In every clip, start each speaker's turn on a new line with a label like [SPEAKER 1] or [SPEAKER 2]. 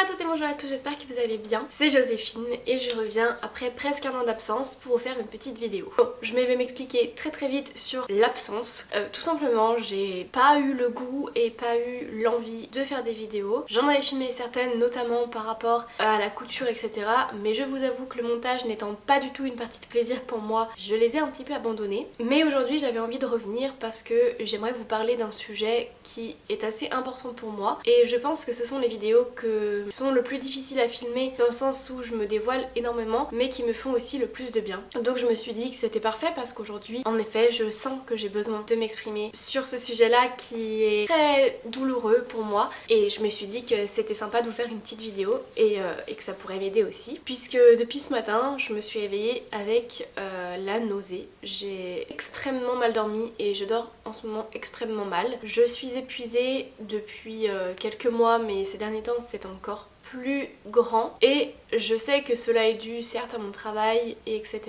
[SPEAKER 1] à toutes et bonjour à tous, j'espère que vous allez bien. C'est Joséphine et je reviens après presque un an d'absence pour vous faire une petite vidéo. Bon, je vais m'expliquer très vite sur l'absence. Tout simplement, j'ai pas eu le goût et pas eu l'envie de faire des vidéos. J'en avais filmé certaines, notamment par rapport à la couture, etc. Mais je vous avoue que le montage n'étant pas du tout une partie de plaisir pour moi, je les ai un petit peu abandonnés. Mais aujourd'hui, j'avais envie de revenir parce que j'aimerais vous parler d'un sujet qui est assez important pour moi. Et je pense que ce sont les vidéos qui sont le plus difficiles à filmer, dans le sens où je me dévoile énormément, mais qui me font aussi le plus de bien. Donc je me suis dit que c'était parfait parce qu'aujourd'hui, en effet, je sens que j'ai besoin de m'exprimer sur ce sujet-là qui est très douloureux pour moi. Et je me suis dit que c'était sympa de vous faire une petite vidéo et que ça pourrait m'aider aussi. Puisque depuis ce matin, je me suis réveillée avec la nausée. J'ai extrêmement mal dormi et je dors en ce moment extrêmement mal. Je suis épuisée depuis quelques mois, mais ces derniers temps c'est encore plus grand et je sais que cela est dû certes à mon travail et etc,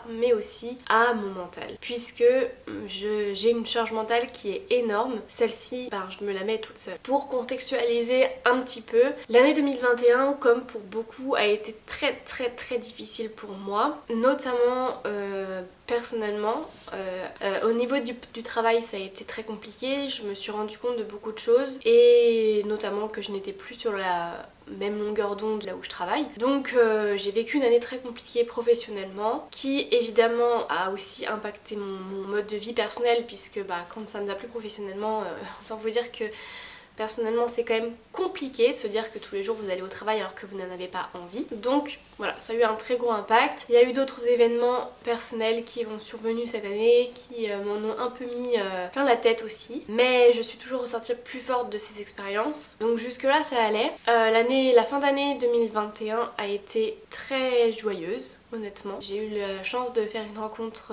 [SPEAKER 1] mais aussi à mon mental, puisque j'ai une charge mentale qui est énorme. Celle-ci, je me la mets toute seule. Pour contextualiser un petit peu, l'année 2021, comme pour beaucoup, a été très difficile pour moi, notamment personnellement. Au niveau du travail, ça a été très compliqué. Je me suis rendu compte de beaucoup de choses et notamment que je n'étais plus sur la même longueur d'onde là où je travaille. Donc j'ai vécu une année très compliquée professionnellement, qui évidemment a aussi impacté mon mode de vie personnel, puisque quand ça ne va plus professionnellement, autant vous dire que personnellement c'est quand même compliqué de se dire que tous les jours vous allez au travail alors que vous n'en avez pas envie. Donc voilà, ça a eu un très gros impact. Il y a eu d'autres événements personnels qui vont survenus cette année qui m'en ont un peu mis plein la tête aussi. Mais je suis toujours ressortie plus forte de ces expériences. Donc jusque là ça allait. La fin d'année 2021 a été très joyeuse, honnêtement. J'ai eu la chance de faire une rencontre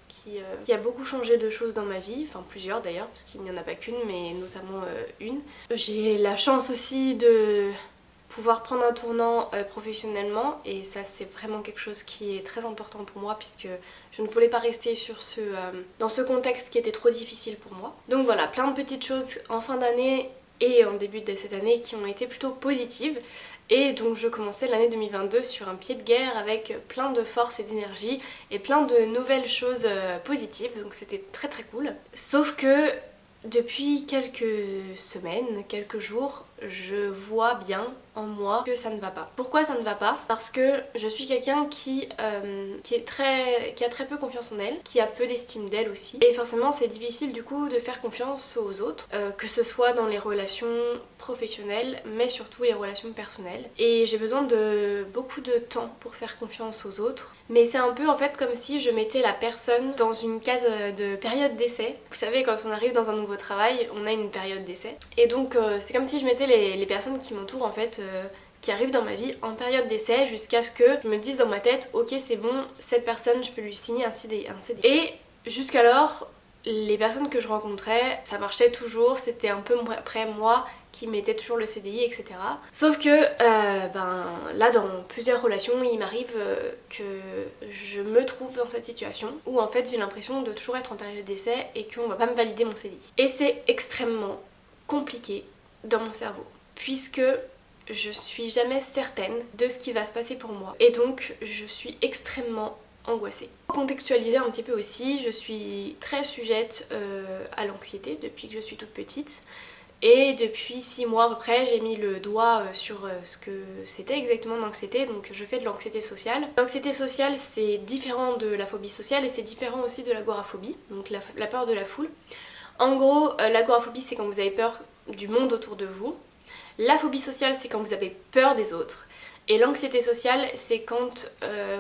[SPEAKER 1] qui a beaucoup changé de choses dans ma vie, enfin plusieurs d'ailleurs, parce qu'il n'y en a pas qu'une, mais notamment une. J'ai la chance aussi de pouvoir prendre un tournant professionnellement, et ça c'est vraiment quelque chose qui est très important pour moi, puisque je ne voulais pas rester dans ce contexte qui était trop difficile pour moi. Donc voilà, plein de petites choses en fin d'année et en début de cette année qui ont été plutôt positives. Et donc je commençais l'année 2022 sur un pied de guerre avec plein de force et d'énergie et plein de nouvelles choses positives, donc c'était très cool. Sauf que depuis quelques semaines, quelques jours, je vois bien en moi que ça ne va pas. Pourquoi ça ne va pas? Parce que je suis quelqu'un qui a très peu confiance en elle, qui a peu d'estime d'elle aussi. Et forcément c'est difficile du coup de faire confiance aux autres, que ce soit dans les relations professionnelles, mais surtout les relations personnelles. Et j'ai besoin de beaucoup de temps pour faire confiance aux autres. Mais c'est un peu en fait comme si je mettais la personne dans une case de période d'essai. Vous savez, quand on arrive dans un nouveau travail, on a une période d'essai. Et donc c'est comme si je mettais les personnes qui m'entourent en fait, qui arrivent dans ma vie en période d'essai, jusqu'à ce que je me dise dans ma tête, ok c'est bon, cette personne je peux lui signer un CD. Et jusqu'alors, les personnes que je rencontrais, ça marchait toujours, c'était un peu après moi qui mettait toujours le CDI, etc. Sauf que là dans plusieurs relations il m'arrive que je me trouve dans cette situation où en fait j'ai l'impression de toujours être en période d'essai et qu'on va pas me valider mon CDI. Et c'est extrêmement compliqué dans mon cerveau, puisque je suis jamais certaine de ce qui va se passer pour moi, et donc je suis extrêmement angoissée. Pour contextualiser un petit peu aussi, je suis très sujette à l'anxiété depuis que je suis toute petite. Et depuis 6 mois à peu près, j'ai mis le doigt sur ce que c'était exactement l'anxiété. Donc je fais de l'anxiété sociale. L'anxiété sociale c'est différent de la phobie sociale, et c'est différent aussi de l'agoraphobie, donc la peur de la foule. En gros, l'agoraphobie c'est quand vous avez peur du monde autour de vous. La phobie sociale c'est quand vous avez peur des autres. Et l'anxiété sociale c'est quand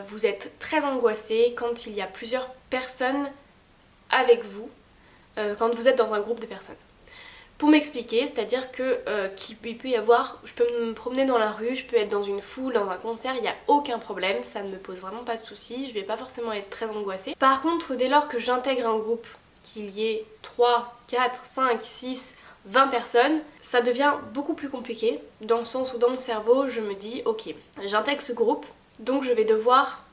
[SPEAKER 1] vous êtes très angoissé, quand il y a plusieurs personnes avec vous, quand vous êtes dans un groupe de personnes. Pour m'expliquer, c'est-à-dire que qu'il peut y avoir, je peux me promener dans la rue, je peux être dans une foule, dans un concert, il n'y a aucun problème, ça ne me pose vraiment pas de soucis, je vais pas forcément être très angoissée. Par contre, dès lors que j'intègre un groupe, qu'il y ait 3, 4, 5, 6, 20 personnes, ça devient beaucoup plus compliqué, dans le sens où dans mon cerveau, je me dis, ok, j'intègre ce groupe, donc je vais devoir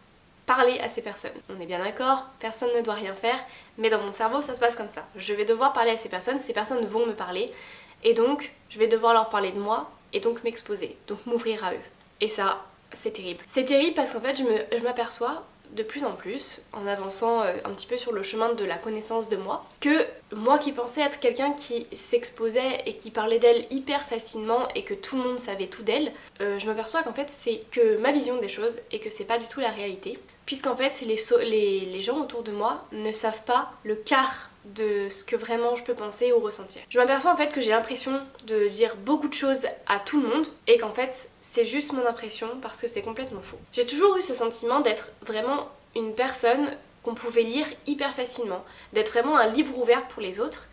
[SPEAKER 1] parler à ces personnes. On est bien d'accord, personne ne doit rien faire, mais dans mon cerveau ça se passe comme ça. Je vais devoir parler à ces personnes vont me parler, et donc je vais devoir leur parler de moi, et donc m'exposer, donc m'ouvrir à eux. Et ça, c'est terrible. C'est terrible parce qu'en fait je m'aperçois de plus en plus, en avançant un petit peu sur le chemin de la connaissance de moi, que moi qui pensais être quelqu'un qui s'exposait et qui parlait d'elle hyper facilement et que tout le monde savait tout d'elle, je m'aperçois qu'en fait c'est que ma vision des choses et que c'est pas du tout la réalité. Puisqu'en fait les gens autour de moi ne savent pas le quart de ce que vraiment je peux penser ou ressentir. Je m'aperçois en fait que j'ai l'impression de dire beaucoup de choses à tout le monde et qu'en fait c'est juste mon impression parce que c'est complètement faux. J'ai toujours eu ce sentiment d'être vraiment une personne qu'on pouvait lire hyper facilement, d'être vraiment un livre ouvert pour les autres.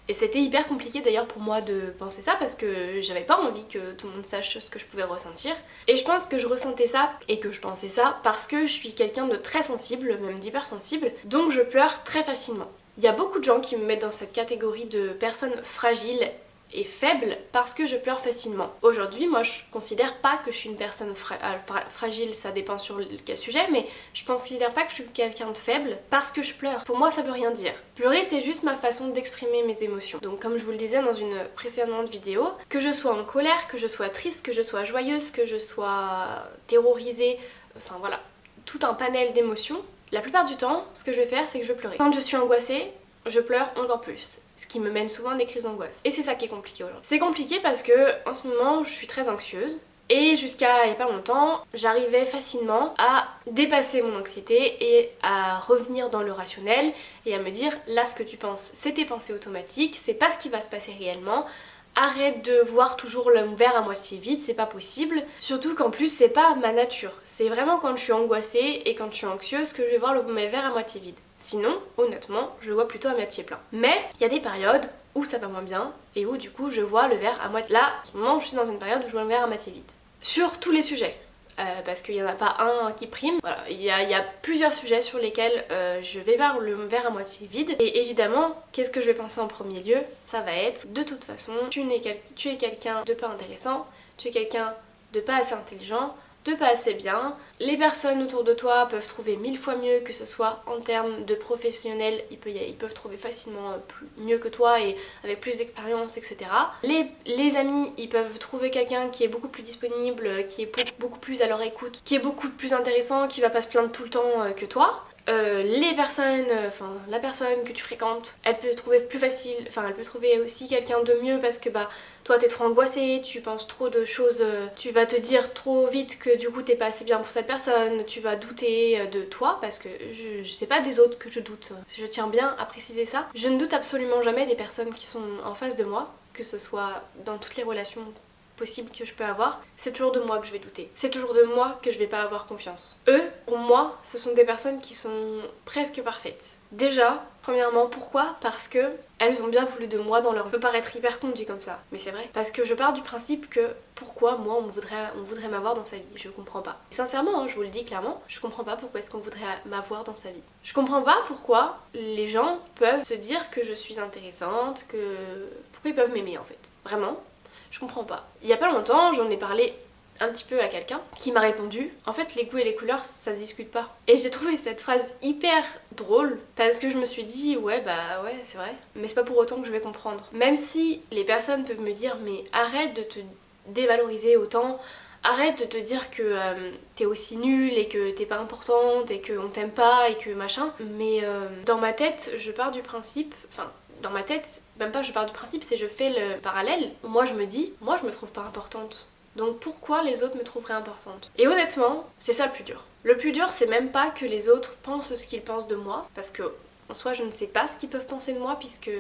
[SPEAKER 1] Et c'était hyper compliqué d'ailleurs pour moi de penser ça parce que j'avais pas envie que tout le monde sache ce que je pouvais ressentir. Et je pense que je ressentais ça et que je pensais ça parce que je suis quelqu'un de très sensible, même d'hypersensible, donc je pleure très facilement. Il y a beaucoup de gens qui me mettent dans cette catégorie de personnes fragiles et faible parce que je pleure facilement. Aujourd'hui, moi je considère pas que je suis une personne fragile, ça dépend sur quel sujet, mais je considère pas que je suis quelqu'un de faible parce que je pleure. Pour moi ça veut rien dire. Pleurer c'est juste ma façon d'exprimer mes émotions. Donc comme je vous le disais dans une précédente vidéo, que je sois en colère, que je sois triste, que je sois joyeuse, que je sois terrorisée, enfin voilà, tout un panel d'émotions, la plupart du temps ce que je vais faire c'est que je vais pleurer. Quand je suis angoissée, je pleure encore plus. Ce qui me mène souvent à des crises d'angoisse. Et c'est ça qui est compliqué aujourd'hui. C'est compliqué parce que en ce moment je suis très anxieuse et jusqu'à il y a pas longtemps j'arrivais facilement à dépasser mon anxiété et à revenir dans le rationnel et à me dire là ce que tu penses c'est tes pensées automatiques, c'est pas ce qui va se passer réellement. Arrête de voir toujours le verre à moitié vide, c'est pas possible. Surtout qu'en plus c'est pas ma nature. C'est vraiment quand je suis angoissée et quand je suis anxieuse que je vais voir le verre à moitié vide. Sinon, honnêtement, je le vois plutôt à moitié plein. Mais il y a des périodes où ça va moins bien et où du coup je vois le verre à moitié. Là, en ce moment je suis dans une période où je vois le verre à moitié vide. Sur tous les sujets. Parce qu'il n'y en a pas un qui prime. Voilà, il y a plusieurs sujets sur lesquels je vais voir le verre à moitié vide. Et évidemment, qu'est-ce que je vais penser en premier lieu? Ça va être, de toute façon, tu es quelqu'un de pas intéressant, tu es quelqu'un de pas assez intelligent, de pas assez bien. Les personnes autour de toi peuvent trouver 1000 fois mieux, que ce soit en termes de professionnels, ils peuvent trouver facilement mieux que toi et avec plus d'expérience, etc. Les amis, ils peuvent trouver quelqu'un qui est beaucoup plus disponible, qui est beaucoup plus à leur écoute, qui est beaucoup plus intéressant, qui va pas se plaindre tout le temps que toi. La personne que tu fréquentes, elle peut trouver plus facile, elle peut trouver aussi quelqu'un de mieux parce que toi t'es trop angoissée, tu penses trop de choses, tu vas te dire trop vite que du coup t'es pas assez bien pour cette personne, tu vas douter de toi parce que je sais pas des autres que je doute. Je tiens bien à préciser ça. Je ne doute absolument jamais des personnes qui sont en face de moi, que ce soit dans toutes les relations possible que je peux avoir, c'est toujours de moi que je vais douter. C'est toujours de moi que je vais pas avoir confiance. Eux, pour moi, ce sont des personnes qui sont presque parfaites. Déjà, premièrement, pourquoi? Parce que elles ont bien voulu de moi dans leur... Ça peut paraître hyper con dit comme ça, mais c'est vrai. Parce que je pars du principe que pourquoi moi on voudrait m'avoir dans sa vie, je comprends pas. Et sincèrement, je vous le dis clairement, je comprends pas pourquoi est-ce qu'on voudrait m'avoir dans sa vie. Je comprends pas pourquoi les gens peuvent se dire que je suis intéressante, pourquoi ils peuvent m'aimer en fait. Vraiment. Je comprends pas. Il y a pas longtemps, j'en ai parlé un petit peu à quelqu'un qui m'a répondu en fait les goûts et les couleurs ça se discute pas. Et j'ai trouvé cette phrase hyper drôle parce que je me suis dit ouais c'est vrai, mais c'est pas pour autant que je vais comprendre. Même si les personnes peuvent me dire mais arrête de te dévaloriser autant, arrête de te dire que t'es aussi nulle et que t'es pas importante et qu'on t'aime pas et que machin, mais dans ma tête je pars du principe, dans ma tête, même pas je pars du principe, c'est je fais le parallèle. Moi je me dis, moi je me trouve pas importante. Donc pourquoi les autres me trouveraient importante? Et honnêtement, c'est ça le plus dur. Le plus dur c'est même pas que les autres pensent ce qu'ils pensent de moi, parce que en soi je ne sais pas ce qu'ils peuvent penser de moi puisque...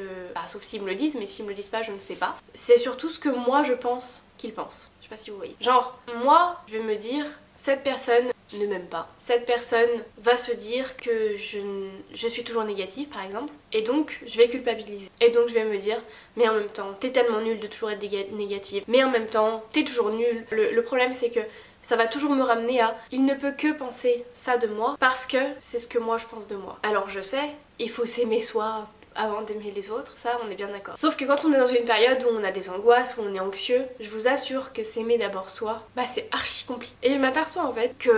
[SPEAKER 1] sauf s'ils me le disent, mais s'ils me le disent pas je ne sais pas. C'est surtout ce que moi je pense qu'ils pensent. Je sais pas si vous voyez. Genre, moi je vais me dire, cette personne ne m'aime pas. Cette personne va se dire que je suis toujours négative par exemple et donc je vais culpabiliser. Et donc je vais me dire mais en même temps t'es tellement nulle de toujours être négative, mais en même temps t'es toujours nulle. Le problème c'est que ça va toujours me ramener à il ne peut que penser ça de moi parce que c'est ce que moi je pense de moi. Alors je sais, il faut s'aimer soi avant d'aimer les autres, ça on est bien d'accord. Sauf que quand on est dans une période où on a des angoisses, où on est anxieux, je vous assure que s'aimer d'abord soi, c'est archi compliqué. Et je m'aperçois en fait que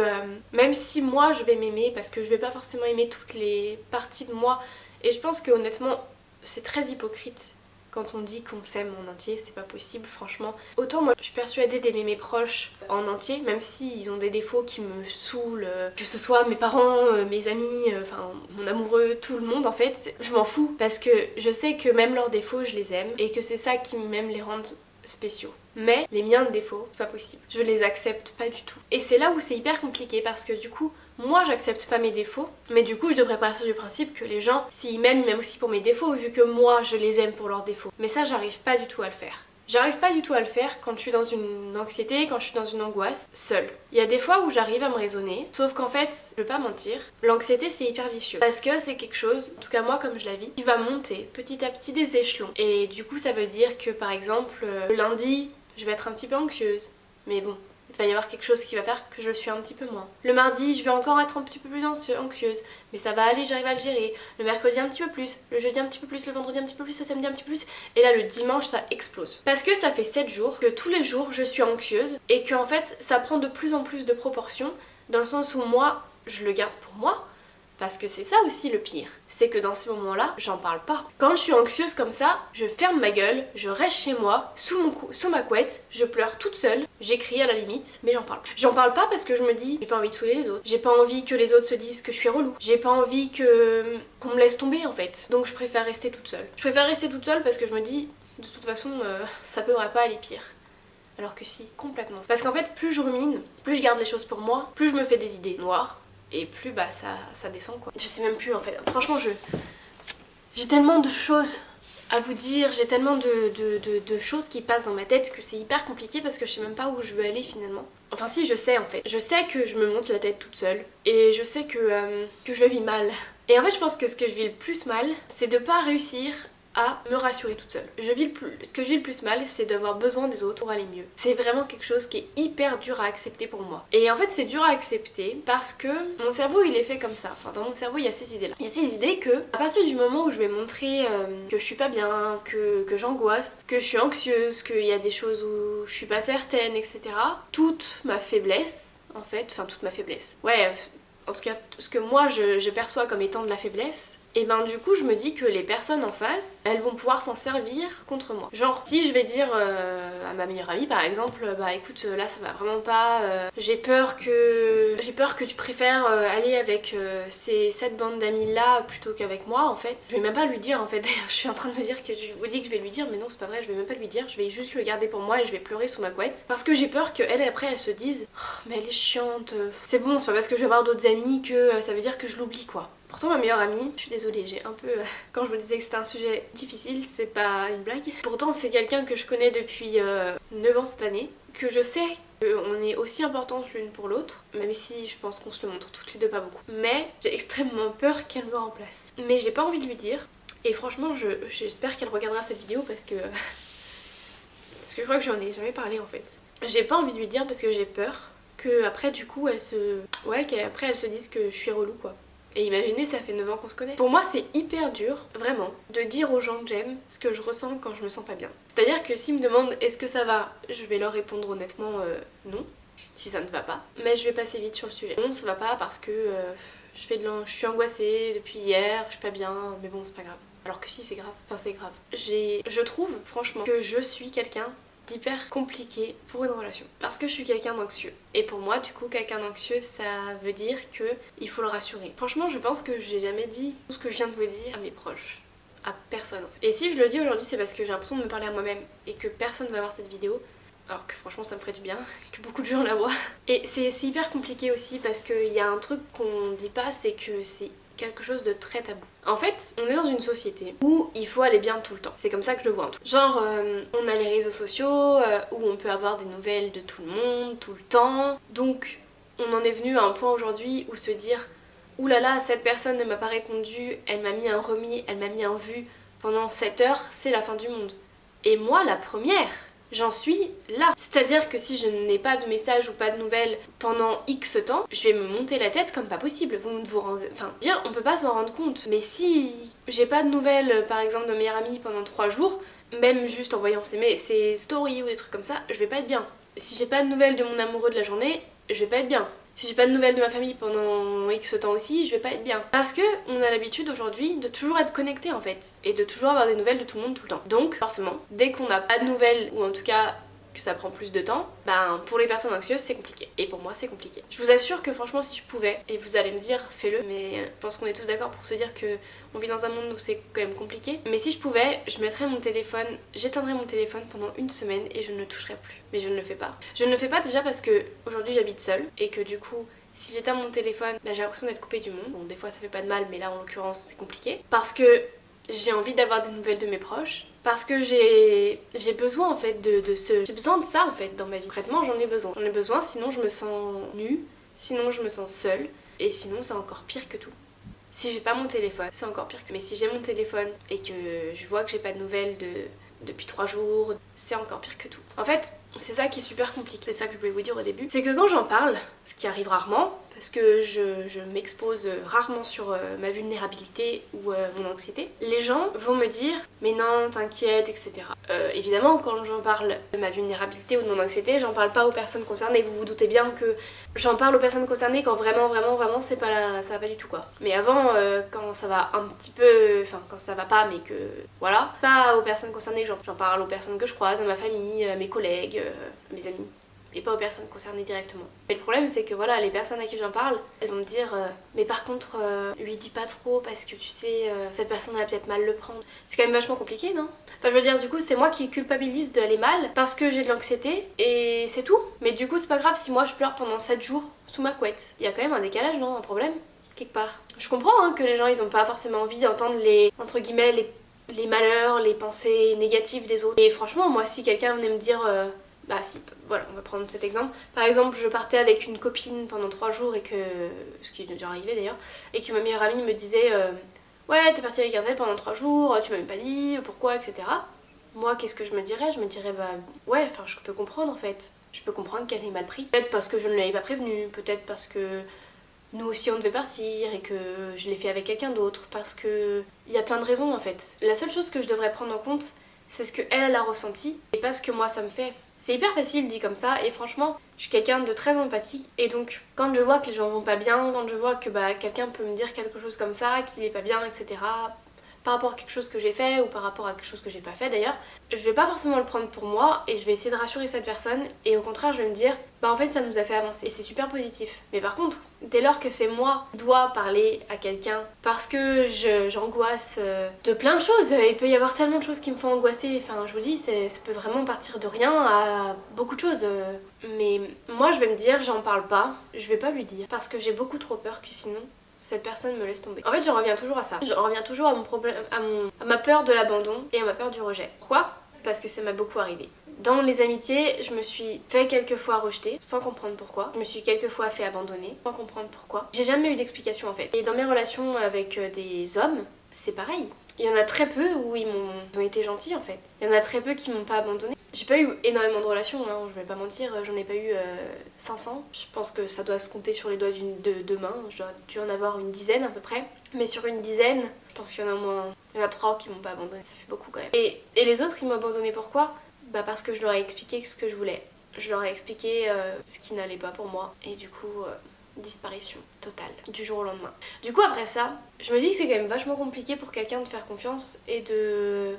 [SPEAKER 1] même si moi je vais m'aimer, parce que je vais pas forcément aimer toutes les parties de moi, et je pense que honnêtement c'est très hypocrite quand on dit qu'on s'aime en entier, c'est pas possible franchement. Autant moi je suis persuadée d'aimer mes proches en entier, même s'ils ont des défauts qui me saoulent, que ce soit mes parents, mes amis, enfin mon amoureux, tout le monde en fait, je m'en fous parce que je sais que même leurs défauts je les aime et que c'est ça qui même les rend spéciaux. Mais les miens de défauts, c'est pas possible. Je les accepte pas du tout. Et c'est là où c'est hyper compliqué parce que du coup, moi j'accepte pas mes défauts, mais du coup je devrais partir du principe que les gens, s'ils m'aiment, ils m'aiment aussi pour mes défauts, vu que moi je les aime pour leurs défauts. Mais ça j'arrive pas du tout à le faire. J'arrive pas du tout à le faire quand je suis dans une anxiété, quand je suis dans une angoisse, seule. Il y a des fois où j'arrive à me raisonner, sauf qu'en fait, je vais pas mentir, l'anxiété c'est hyper vicieux. Parce que c'est quelque chose, en tout cas moi comme je la vis, qui va monter petit à petit des échelons. Et du coup ça veut dire que par exemple, le lundi, je vais être un petit peu anxieuse. Mais bon, il va y avoir quelque chose qui va faire que je suis un petit peu moins. Le mardi, je vais encore être un petit peu plus anxieuse, mais ça va aller, j'arrive à le gérer. Le mercredi un petit peu plus, le jeudi un petit peu plus, le vendredi un petit peu plus, le samedi un petit peu plus. Et là, le dimanche, ça explose. Parce que ça fait 7 jours que tous les jours, je suis anxieuse et que en fait, ça prend de plus en plus de proportions dans le sens où moi, je le garde pour moi. Parce que c'est ça aussi le pire, c'est que dans ces moments-là, j'en parle pas. Quand je suis anxieuse comme ça, je ferme ma gueule, je reste chez moi, sous ma couette, je pleure toute seule, j'écris à la limite, mais j'en parle pas. J'en parle pas parce que je me dis, j'ai pas envie de saouler les autres, j'ai pas envie que les autres se disent que je suis relou, j'ai pas envie qu'on me laisse tomber en fait. Donc je préfère rester toute seule. Je préfère rester toute seule parce que je me dis, de toute façon, ça pourrait pas aller pire. Alors que si, complètement. Parce qu'en fait, plus je rumine, plus je garde les choses pour moi, plus je me fais des idées noires. Et plus bah ça descend quoi. Je sais même plus en fait. Franchement j'ai tellement de choses à vous dire, j'ai tellement de choses qui passent dans ma tête que c'est hyper compliqué parce que je sais même pas où je veux aller finalement. Enfin si je sais en fait. Je sais que je me monte la tête toute seule et je sais que je le vis mal. Et en fait je pense que ce que je vis le plus mal c'est de pas réussir à me rassurer toute seule. Ce que je vis le plus mal, c'est d'avoir besoin des autres pour aller mieux. C'est vraiment quelque chose qui est hyper dur à accepter pour moi. Et en fait, c'est dur à accepter parce que mon cerveau, il est fait comme ça. Enfin, dans mon cerveau, il y a ces idées-là. Il y a ces idées que, à partir du moment où je vais montrer que je suis pas bien, que j'angoisse, que je suis anxieuse, qu'il y a des choses où je suis pas certaine, etc., toute ma faiblesse, en fait, enfin toute ma faiblesse. Ouais, en tout cas, ce que moi je perçois comme étant de la faiblesse, et ben du coup je me dis que les personnes en face, elles vont pouvoir s'en servir contre moi. Genre si je vais dire à ma meilleure amie par exemple, bah écoute là ça va vraiment pas, j'ai peur que tu préfères aller avec cette bande d'amis là plutôt qu'avec moi en fait. Je vais même pas lui dire en fait, d'ailleurs je suis en train de me dire que je vous dis que je vais lui dire mais non c'est pas vrai, je vais même pas lui dire, je vais juste le garder pour moi et je vais pleurer sous ma couette. Parce que j'ai peur qu'elle après elle se dise oh, mais elle est chiante, c'est bon c'est pas parce que je vais voir d'autres amis que ça veut dire que je l'oublie quoi. Pourtant ma meilleure amie, je suis désolée, j'ai un peu... Quand je vous disais que c'était un sujet difficile, c'est pas une blague. Pourtant c'est quelqu'un que je connais depuis 9 ans cette année, que je sais qu'on est aussi importantes l'une pour l'autre, même si je pense qu'on se le montre toutes les deux pas beaucoup. Mais j'ai extrêmement peur qu'elle me remplace. Mais j'ai pas envie de lui dire, et franchement j'espère qu'elle regardera cette vidéo parce que je crois que j'en ai jamais parlé en fait. J'ai pas envie de lui dire parce que j'ai peur que après du coup elle se... Ouais, qu'après elle se dise que je suis relou quoi. Et imaginez, ça fait 9 ans qu'on se connaît. Pour moi, c'est hyper dur, vraiment, de dire aux gens que j'aime ce que je ressens quand je me sens pas bien. C'est-à-dire que s'ils me demandent est-ce que ça va, je vais leur répondre honnêtement non, si ça ne va pas. Mais je vais passer vite sur le sujet. Non, ça va pas parce que je suis angoissée depuis hier, je suis pas bien, mais bon, c'est pas grave. Alors que si, c'est grave. Enfin, c'est grave. Je trouve, franchement, que je suis quelqu'un d'hyper compliqué pour une relation parce que je suis quelqu'un d'anxieux et pour moi du coup quelqu'un d'anxieux ça veut dire que il faut le rassurer. Franchement je pense que j'ai jamais dit tout ce que je viens de vous dire à mes proches, à personne en fait. Et si je le dis aujourd'hui c'est parce que j'ai l'impression de me parler à moi-même et que personne va voir cette vidéo alors que franchement ça me ferait du bien que beaucoup de gens la voient. Et c'est hyper compliqué aussi parce qu'il y a un truc qu'on dit pas, c'est que c'est quelque chose de très tabou. En fait, on est dans une société où il faut aller bien tout le temps. C'est comme ça que je le vois en tout cas. Genre, on a les réseaux sociaux où on peut avoir des nouvelles de tout le monde, tout le temps. Donc, on en est venu à un point aujourd'hui où se dire ouh là là, cette personne ne m'a pas répondu, elle m'a mis un remis, elle m'a mis un vu pendant 7 heures, c'est la fin du monde. Et moi, la première, j'en suis là. C'est-à-dire que si je n'ai pas de message ou pas de nouvelles pendant X temps, je vais me monter la tête comme pas possible. Enfin, dire, on peut pas s'en rendre compte. Mais si j'ai pas de nouvelles, par exemple, de meilleure amie pendant 3 jours, même juste en voyant ses stories ou des trucs comme ça, je vais pas être bien. Si j'ai pas de nouvelles de mon amoureux de la journée, je vais pas être bien. Si j'ai pas de nouvelles de ma famille pendant X temps aussi, je vais pas être bien. Parce que on a l'habitude aujourd'hui de toujours être connecté en fait. Et de toujours avoir des nouvelles de tout le monde tout le temps. Donc forcément, dès qu'on n'a pas de nouvelles, ou en tout cas que ça prend plus de temps, ben pour les personnes anxieuses c'est compliqué. Et pour moi c'est compliqué. Je vous assure que franchement si je pouvais, et vous allez me dire fais-le, mais je pense qu'on est tous d'accord pour se dire que on vit dans un monde où c'est quand même compliqué. Mais si je pouvais, je mettrais mon téléphone, j'éteindrais mon téléphone pendant une semaine et je ne le toucherais plus. Mais je ne le fais pas. Je ne le fais pas déjà parce que aujourd'hui j'habite seule et que du coup si j'éteins mon téléphone, ben, j'ai l'impression d'être coupée du monde. Bon des fois ça fait pas de mal mais là en l'occurrence c'est compliqué. Parce que j'ai envie d'avoir des nouvelles de mes proches. Parce que j'ai besoin en fait de ce... J'ai besoin de ça en fait dans ma vie. Concrètement j'en ai besoin. J'en ai besoin sinon je me sens nue, sinon je me sens seule et sinon c'est encore pire que tout. Si j'ai pas mon téléphone, c'est encore pire que... Mais si j'ai mon téléphone et que je vois que j'ai pas de nouvelles depuis 3 jours, c'est encore pire que tout. En fait, c'est ça qui est super compliqué. C'est ça que je voulais vous dire au début. C'est que quand j'en parle, ce qui arrive rarement, parce que je m'expose rarement sur ma vulnérabilité ou mon anxiété, les gens vont me dire mais non t'inquiète etc. Évidemment quand j'en parle de ma vulnérabilité ou de mon anxiété, j'en parle pas aux personnes concernées. Vous vous doutez bien que j'en parle aux personnes concernées quand vraiment c'est pas ça va pas du tout quoi. Mais avant quand ça va un petit peu, enfin quand ça va pas mais que voilà, pas aux personnes concernées, j'en parle aux personnes que je croise, à ma famille, à mes collègues, à mes amis. Et pas aux personnes concernées directement. Mais le problème c'est que voilà, les personnes à qui j'en parle, elles vont me dire mais par contre lui dis pas trop parce que tu sais cette personne va peut-être mal le prendre. C'est quand même vachement compliqué non? Enfin je veux dire du coup c'est moi qui culpabilise d'aller mal parce que j'ai de l'anxiété et c'est tout. Mais du coup c'est pas grave si moi je pleure pendant 7 jours sous ma couette. Il y a quand même un décalage non? Un problème quelque part. Je comprends hein, que les gens ils ont pas forcément envie d'entendre les entre guillemets les malheurs, les pensées négatives des autres. Et franchement moi si quelqu'un venait me dire bah si, voilà, on va prendre cet exemple. Par exemple, je partais avec une copine pendant 3 jours et que... ce qui est déjà arrivé d'ailleurs, et que ma meilleure amie me disait ouais, t'es partie avec un tel pendant 3 jours, tu m'as même pas dit, pourquoi, etc. Moi, qu'est-ce que je me dirais? Je me dirais bah ouais, enfin je peux comprendre en fait. Je peux comprendre qu'elle ait mal pris. Peut-être parce que je ne l'avais pas prévenue, peut-être parce que nous aussi on devait partir et que je l'ai fait avec quelqu'un d'autre, parce que... Il y a plein de raisons en fait. La seule chose que je devrais prendre en compte, c'est ce qu'elle a ressenti et pas ce que moi ça me fait. C'est hyper facile dit comme ça et franchement je suis quelqu'un de très empathique et donc quand je vois que les gens vont pas bien, quand je vois que bah, quelqu'un peut me dire quelque chose comme ça, qu'il est pas bien etc. par rapport à quelque chose que j'ai fait ou par rapport à quelque chose que j'ai pas fait d'ailleurs, je vais pas forcément le prendre pour moi et je vais essayer de rassurer cette personne et au contraire je vais me dire bah en fait ça nous a fait avancer et c'est super positif. Mais par contre dès lors que c'est moi qui dois parler à quelqu'un parce que j'angoisse de plein de choses, il peut y avoir tellement de choses qui me font angoisser, enfin je vous dis ça peut vraiment partir de rien à beaucoup de choses. Mais moi je vais me dire j'en parle pas, je vais pas lui dire parce que j'ai beaucoup trop peur que sinon cette personne me laisse tomber. En fait, j'en reviens toujours à ça. J'en reviens toujours à mon problème, à ma peur de l'abandon et à ma peur du rejet. Pourquoi? Parce que ça m'a beaucoup arrivé. Dans les amitiés, je me suis fait quelques fois rejeter sans comprendre pourquoi. Je me suis quelques fois fait abandonner sans comprendre pourquoi. J'ai jamais eu d'explication en fait. Et dans mes relations avec des hommes, c'est pareil. Il y en a très peu où ils ont été gentils en fait. Il y en a très peu qui m'ont pas abandonné. J'ai pas eu énormément de relations, hein, je vais pas mentir, j'en ai pas eu 500. Je pense que ça doit se compter sur les doigts de deux mains, je dois dû en avoir une dizaine à peu près. Mais sur une dizaine, je pense qu'il y en a au moins... Il y en a 3 qui m'ont pas abandonné, ça fait beaucoup quand même. Et les autres, ils m'ont abandonné pourquoi? Bah parce que je leur ai expliqué ce que je voulais. Je leur ai expliqué ce qui n'allait pas pour moi. Et du coup... disparition totale du jour au lendemain. Du coup après ça, je me dis que c'est quand même vachement compliqué pour quelqu'un de faire confiance et de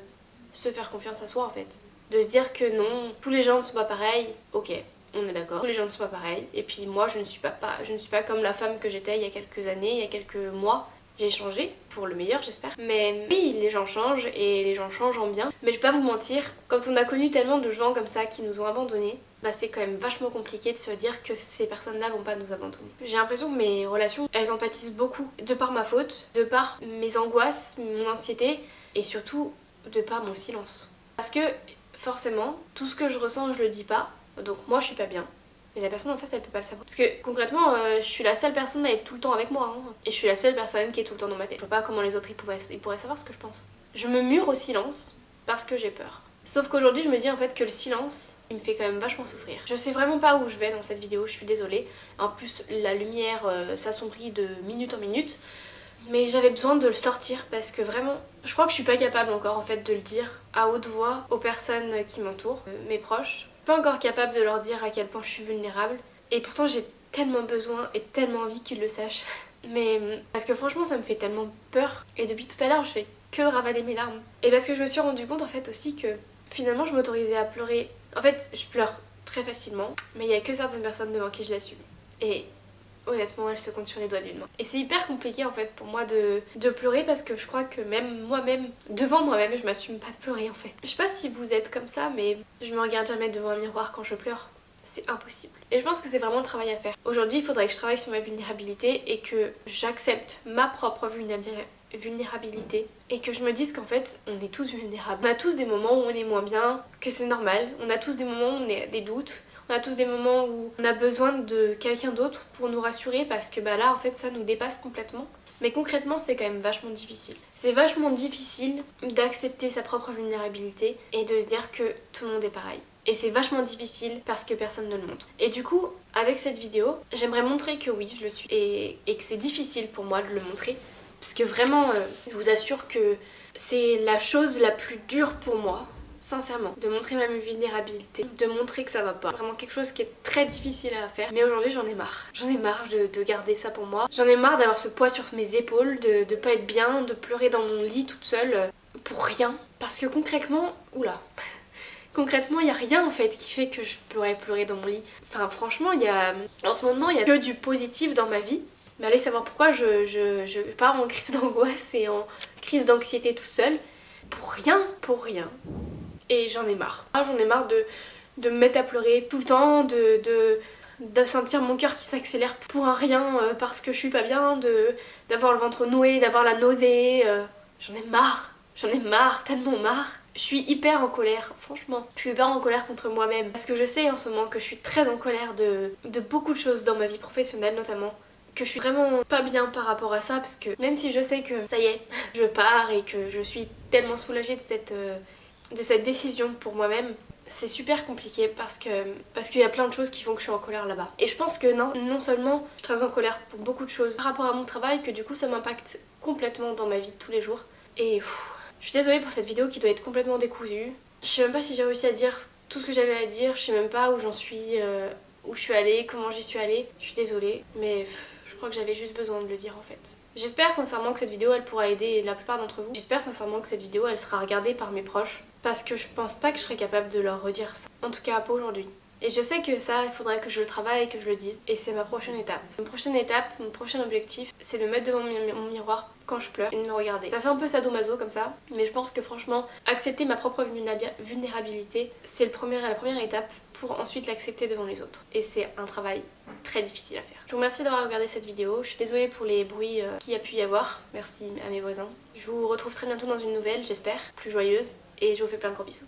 [SPEAKER 1] se faire confiance à soi en fait. De se dire que non, tous les gens ne sont pas pareils, ok, on est d'accord, tous les gens ne sont pas pareils, et puis moi je ne suis pas comme la femme que j'étais il y a quelques années, il y a quelques mois. J'ai changé, pour le meilleur j'espère. Mais oui, les gens changent et les gens changent en bien. Mais je vais pas vous mentir, quand on a connu tellement de gens comme ça qui nous ont abandonnés, bah c'est quand même vachement compliqué de se dire que ces personnes-là vont pas nous abandonner. J'ai l'impression que mes relations, elles en pâtissent beaucoup. De par ma faute, de par mes angoisses, mon anxiété et surtout de par mon silence. Parce que forcément, tout ce que je ressens, je le dis pas. Donc moi je suis pas bien. Mais la personne en face elle peut pas le savoir. Parce que concrètement je suis la seule personne à être tout le temps avec moi hein. Et je suis la seule personne qui est tout le temps dans ma tête. Je vois pas comment les autres ils pourraient savoir ce que je pense. Je me mure au silence parce que j'ai peur. Sauf qu'aujourd'hui je me dis en fait que le silence il me fait quand même vachement souffrir. Je sais vraiment pas où je vais dans cette vidéo, je suis désolée. En plus la lumière s'assombrit de minute en minute. Mais j'avais besoin de le sortir parce que vraiment, je crois que je suis pas capable encore en fait de le dire à haute voix aux personnes qui m'entourent, mes proches. Je suis pas encore capable de leur dire à quel point je suis vulnérable. Et pourtant j'ai tellement besoin et tellement envie qu'ils le sachent. Mais parce que franchement ça me fait tellement peur et depuis tout à l'heure je fais que de ravaler mes larmes. Et parce que je me suis rendu compte en fait aussi que finalement je m'autorisais à pleurer. En fait je pleure très facilement mais il y a que certaines personnes devant qui je l'assume. Et honnêtement elle se compte sur les doigts d'une main. Et c'est hyper compliqué en fait pour moi de pleurer parce que je crois que même moi-même, devant moi-même je m'assume pas de pleurer en fait. Je sais pas si vous êtes comme ça mais je me regarde jamais devant un miroir quand je pleure. C'est impossible. Et je pense que c'est vraiment le travail à faire. Aujourd'hui, il faudrait que je travaille sur ma vulnérabilité et que j'accepte ma propre vulnérabilité et que je me dise qu'en fait, on est tous vulnérables. On a tous des moments où on est moins bien, que c'est normal. On a tous des moments où on a des doutes. On a tous des moments où on a besoin de quelqu'un d'autre pour nous rassurer parce que bah là, en fait, ça nous dépasse complètement. Mais concrètement, c'est quand même vachement difficile. C'est vachement difficile d'accepter sa propre vulnérabilité et de se dire que tout le monde est pareil. Et c'est vachement difficile parce que personne ne le montre. Et du coup, avec cette vidéo, j'aimerais montrer que oui, je le suis. Et que c'est difficile pour moi de le montrer. Parce que vraiment, je vous assure que c'est la chose la plus dure pour moi. Sincèrement, de montrer ma vulnérabilité, de montrer que ça va pas. Vraiment quelque chose qui est très difficile à faire. Mais aujourd'hui j'en ai marre. J'en ai marre de garder ça pour moi. J'en ai marre d'avoir ce poids sur mes épaules, de pas être bien, de pleurer dans mon lit toute seule pour rien. Parce que concrètement, oula... Concrètement, il n'y a rien en fait qui fait que je pourrais pleurer dans mon lit. Enfin franchement, en ce moment, il y a que du positif dans ma vie. Mais allez savoir pourquoi je pars en crise d'angoisse et en crise d'anxiété tout seul. Pour rien, pour rien. Et j'en ai marre. J'en ai marre de me mettre à pleurer tout le temps, de sentir mon cœur qui s'accélère pour un rien parce que je suis pas bien, d'avoir le ventre noué, d'avoir la nausée. J'en ai marre, tellement marre. Je suis hyper en colère, franchement. Je suis hyper en colère contre moi-même. Parce que je sais en ce moment que je suis très en colère de beaucoup de choses dans ma vie professionnelle notamment. Que je suis vraiment pas bien par rapport à ça parce que même si je sais que ça y est, je pars et que je suis tellement soulagée de cette décision pour moi-même, c'est super compliqué parce qu'il y a plein de choses qui font que je suis en colère là-bas. Et je pense que non seulement je suis très en colère pour beaucoup de choses par rapport à mon travail, que du coup ça m'impacte complètement dans ma vie de tous les jours. Et je suis désolée pour cette vidéo qui doit être complètement décousue. Je sais même pas si j'ai réussi à dire tout ce que j'avais à dire, je sais même pas où j'en suis, où je suis allée, comment j'y suis allée. Je suis désolée, mais je crois que j'avais juste besoin de le dire en fait. J'espère sincèrement que cette vidéo elle pourra aider la plupart d'entre vous. J'espère sincèrement que cette vidéo elle sera regardée par mes proches parce que je pense pas que je serais capable de leur redire ça. En tout cas pas aujourd'hui. Et je sais que ça, il faudrait que je le travaille et que je le dise. Et c'est ma prochaine étape. Mon prochain objectif, c'est de me mettre devant mon miroir quand je pleure et de me regarder. Ça fait un peu sadomaso comme ça, mais je pense que franchement, accepter ma propre vulnérabilité, c'est la première étape pour ensuite l'accepter devant les autres. Et c'est un travail très difficile à faire. Je vous remercie d'avoir regardé cette vidéo. Je suis désolée pour les bruits qu'il y a pu y avoir. Merci à mes voisins. Je vous retrouve très bientôt dans une nouvelle, j'espère, plus joyeuse. Et je vous fais plein de gros bisous.